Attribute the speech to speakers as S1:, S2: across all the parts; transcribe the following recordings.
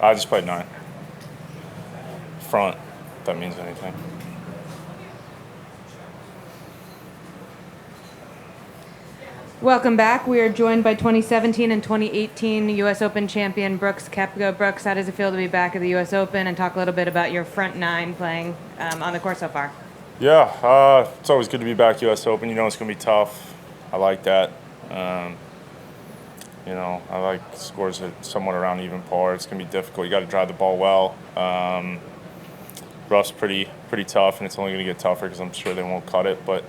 S1: I just played 9. Front, if that means anything.
S2: Welcome back. We are joined by 2017 and 2018 U.S. Open champion Brooks Koepka. Brooks, how does it feel to be back at the U.S. Open, and talk a little bit about your front 9 playing on the course so far?
S1: Yeah, it's always good to be back U.S. Open. You know it's going to be tough. I like that. You know, I like scores at somewhat around even par. It's going to be difficult. You got to drive the ball well. Rough's pretty tough, and it's only going to get tougher because I'm sure they won't cut it. But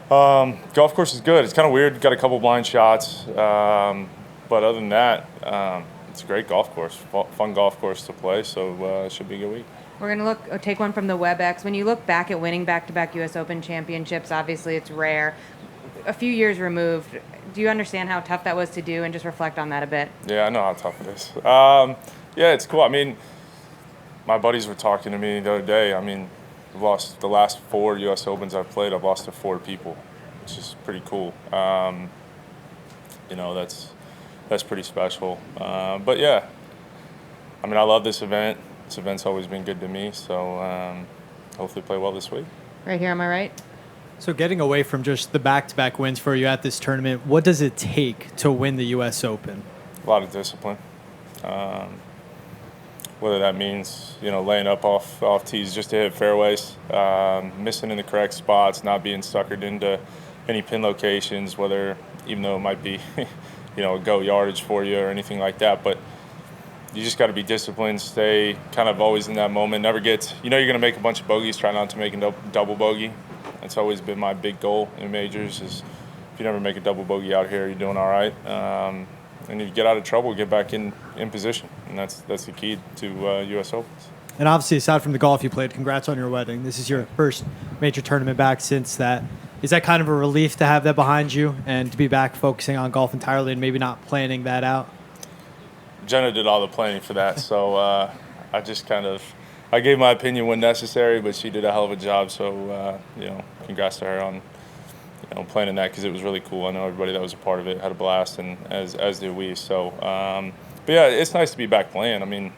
S1: golf course is good. It's kind of weird. Got a couple blind shots, but other than that, it's a great golf course. Fun golf course to play. So it should be a good week.
S2: We're going to take one from the WebEx. When you look back at winning back-to-back U.S. Open championships, obviously it's rare. A few years removed, do you understand how tough that was to do, and just reflect on that a bit?
S1: Yeah, I know how tough it is. Yeah, it's cool. I mean, my buddies were talking to me the other day. I mean, I've lost the last 4 U.S. Opens I've played. I've lost to 4 people, which is pretty cool. You know, that's pretty special. But yeah, I mean, I love this event. This event's always been good to me. So hopefully play well this week.
S2: Right here on my right.
S3: So getting away from just the back-to-back wins for you at this tournament, what does it take to win the U.S. Open?
S1: A lot of discipline. Whether that means, you know, laying up off tees just to hit fairways, missing in the correct spots, not being suckered into any pin locations, whether, even though it might be, you know, a go yardage for you or anything like that. But you just got to be disciplined, stay kind of always in that moment. Never get, you know, you're going to make a bunch of bogeys, try not to make a double bogey. That's always been my big goal in majors, is if you never make a double bogey out here, you're doing all right. And if you get out of trouble, get back in position. And that's the key to U.S. Opens.
S3: And obviously, aside from the golf you played, congrats on your wedding. This is your first major tournament back since that. Is that kind of a relief to have that behind you and to be back focusing on golf entirely and maybe not planning that out?
S1: Jenna did all the planning for that, so I just I gave my opinion when necessary, but she did a hell of a job. So you know, congrats to her on, you know, planning that, because it was really cool. I know everybody that was a part of it had a blast, and as did we. So, but yeah, it's nice to be back playing. I mean,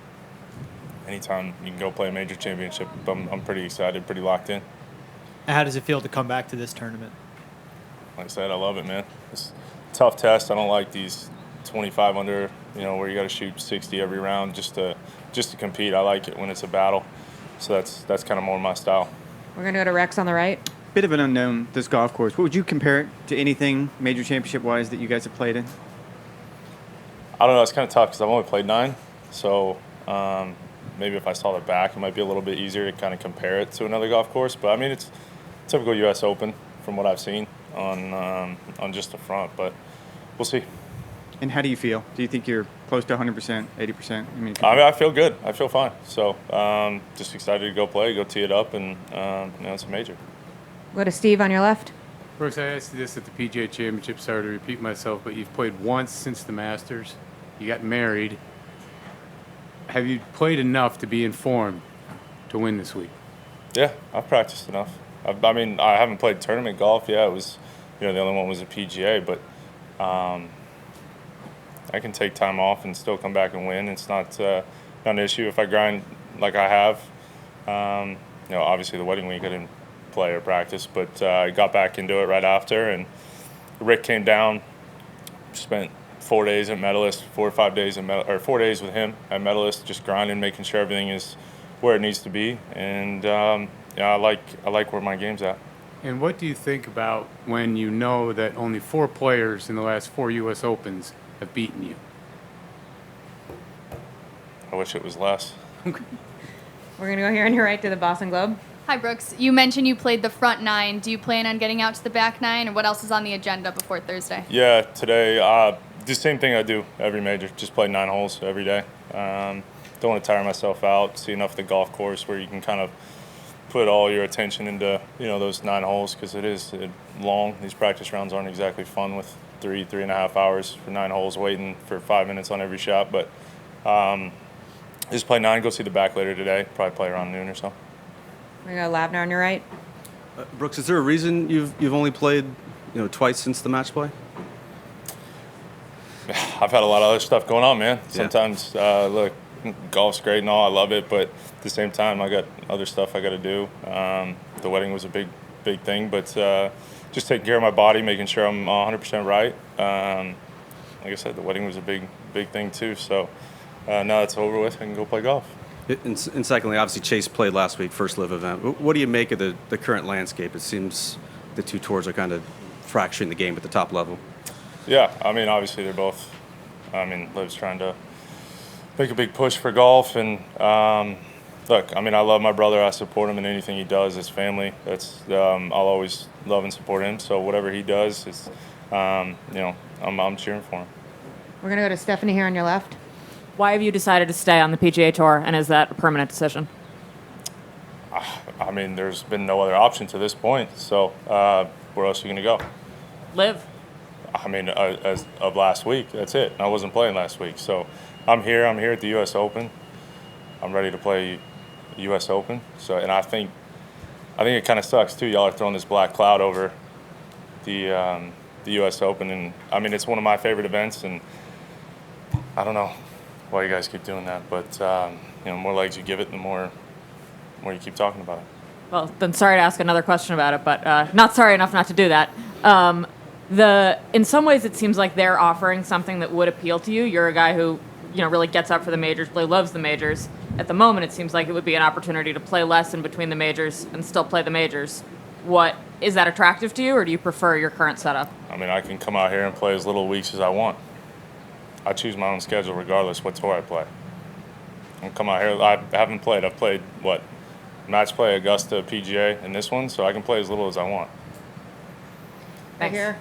S1: anytime you can go play a major championship, I'm pretty excited, pretty locked in.
S3: And how does it feel to come back to this tournament?
S1: Like I said, I love it, man. It's a tough test. I don't like these 25 under, you know, where you got to shoot 60 every round just to compete. I like it when it's a battle. So that's kind of more my style.
S2: We're going to go to Rex on the right.
S4: Bit of an unknown, this golf course. What would you compare it to anything major championship-wise that you guys have played in?
S1: I don't know. It's kind of tough because I've only played 9. So maybe if I saw the back, it might be a little bit easier to kind of compare it to another golf course. But, I mean, it's typical U.S. Open from what I've seen on just the front. But we'll see.
S4: And how do you feel? Do you think you're close to 100%, 80%?
S1: I feel good. I feel fine. So just excited to go play, go tee it up, and you know, it's a major.
S2: Go to Steve on your left.
S5: Brooks, I asked you this at the PGA Championship. Sorry to repeat myself, but you've played once since the Masters. You got married. Have you played enough to be informed to win this week?
S1: Yeah, I've practiced enough. I mean, I haven't played tournament golf. Yeah, it was, you know, the only one was a PGA, but I can take time off and still come back and win. It's not an issue if I grind like I have. You know, obviously the wedding week I didn't play or practice, but I got back into it right after. And Rick came down, spent 4 days at Medalist, 4 or 5 days or 4 days with him at Medalist, just grinding, making sure everything is where it needs to be. And yeah, I like where my game's at.
S5: And what do you think about when you know that only 4 players in the last 4 U.S. Opens have beaten you?
S1: I wish it was less.
S2: We're going to go here on your right to the Boston Globe.
S6: Hi, Brooks. You mentioned you played the front 9. Do you plan on getting out to the back 9, or what else is on the agenda before Thursday?
S1: Yeah, today, the same thing I do every major, just play 9 holes every day. Don't want to tire myself out, see enough of the golf course where you can kind of put all your attention into, you know, those 9 holes, because it is long. These practice rounds aren't exactly fun with 3.5 hours for 9 holes, waiting for 5 minutes on every shot. But just play 9, go see the back later today, probably play around noon or so.
S2: We got Lavner on your right.
S7: Brooks, is there a reason you've only played, you know, twice since the match play?
S1: I've had a lot of other stuff going on, man.
S7: Yeah.
S1: Sometimes, look, golf's great and all. I love it, but at the same time, I got other stuff I got to do. The wedding was a big thing, but just taking care of my body, making sure I'm 100% right. Like I said, the wedding was a big thing too. So now it's over with, I can go play golf.
S7: And secondly, obviously Chase played last week, first LIV event. What do you make of the current landscape? It seems the two tours are kind of fracturing the game at the top level.
S1: Yeah, I mean, obviously they're both. I mean, Liv's trying to make a big push for golf, and look, I mean, I love my brother. I support him in anything he does. It's family. That's I'll always love and support him. So whatever he does, it's you know, I'm cheering for him.
S2: We're gonna go to Stephanie here on your left.
S8: Why have you decided to stay on the PGA Tour, and is that a permanent decision?
S1: I mean, there's been no other option to this point. So where else are you gonna go?
S8: LIV.
S1: I mean, as of last week, that's it. I wasn't playing last week, so I'm here. I'm here at the U.S. Open. I'm ready to play U.S. Open. So, and I think it kind of sucks too. Y'all are throwing this black cloud over the U.S. Open, and I mean, it's one of my favorite events, and I don't know why you guys keep doing that, but you know, more legs you give it, the more you keep talking about it.
S8: Well, then sorry to ask another question about it, but not sorry enough not to do that. In some ways, it seems like they're offering something that would appeal to you. You're a guy who, you know, really gets up for the majors, really loves the majors. At the moment, it seems like it would be an opportunity to play less in between the majors and still play the majors. What is that attractive to you, or do you prefer your current setup?
S1: I mean, I can come out here and play as little weeks as I want. I choose my own schedule regardless what tour I play. I'll come out here. I haven't played. I've played match play, Augusta, PGA, and this one, so I can play as little as I want.
S2: Right here.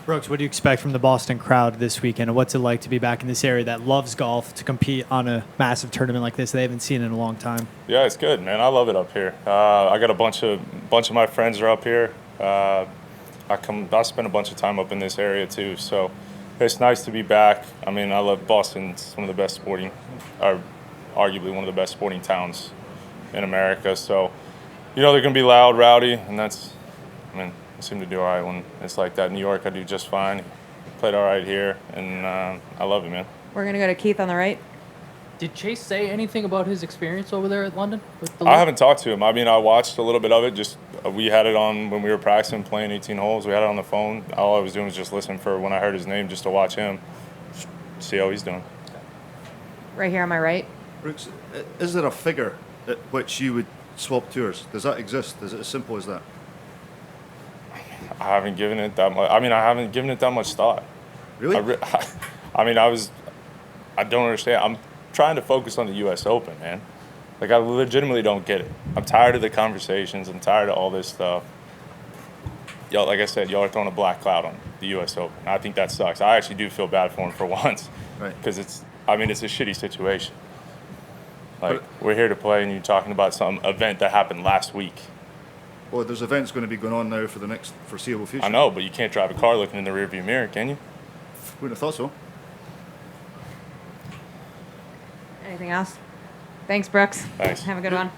S3: Brooks, what do you expect from the Boston crowd this weekend? And what's it like to be back in this area that loves golf to compete on a massive tournament like this they haven't seen in a long time?
S1: Yeah, it's good, man. I love it up here. I got a bunch of my friends are up here. I spend a bunch of time up in this area too, so it's nice to be back. I mean, I love Boston. It's one of the best sporting, or arguably one of the best sporting towns in America. So, you know, they're going to be loud, rowdy, and that's, I mean, I seem to do all right when it's like that. In New York, I do just fine. Played all right here, and I love it, man.
S2: We're gonna go to Keith on the right.
S9: Did Chase say anything about his experience over there at London? With the
S1: I haven't talked to him. I mean, I watched a little bit of it. Just we had it on when we were practicing, playing 18 holes. We had it on the phone. All I was doing was just listen for when I heard his name, just to watch him, see how he's doing.
S2: Right here on my right.
S10: Brooks, is there a figure at which you would swap tours? Does that exist? Is it as simple as that?
S1: I haven't given it that much. I mean, I haven't given it that much thought.
S10: Really?
S1: I mean, I don't understand. I'm trying to focus on the U.S. Open, man. Like, I legitimately don't get it. I'm tired of the conversations. I'm tired of all this stuff. Y'all, like I said, y'all are throwing a black cloud on the U.S. Open. I think that sucks. I actually do feel bad for him for once.
S10: Right.
S1: Because it's a shitty situation. Like, we're here to play, and you're talking about some event that happened last week.
S10: Well, there's events going to be going on now for the next foreseeable future.
S1: I know, but you can't drive a car looking in the rearview mirror, can you?
S10: Wouldn't have thought so.
S2: Anything else? Thanks, Brooks.
S1: Thanks.
S2: Have a good one.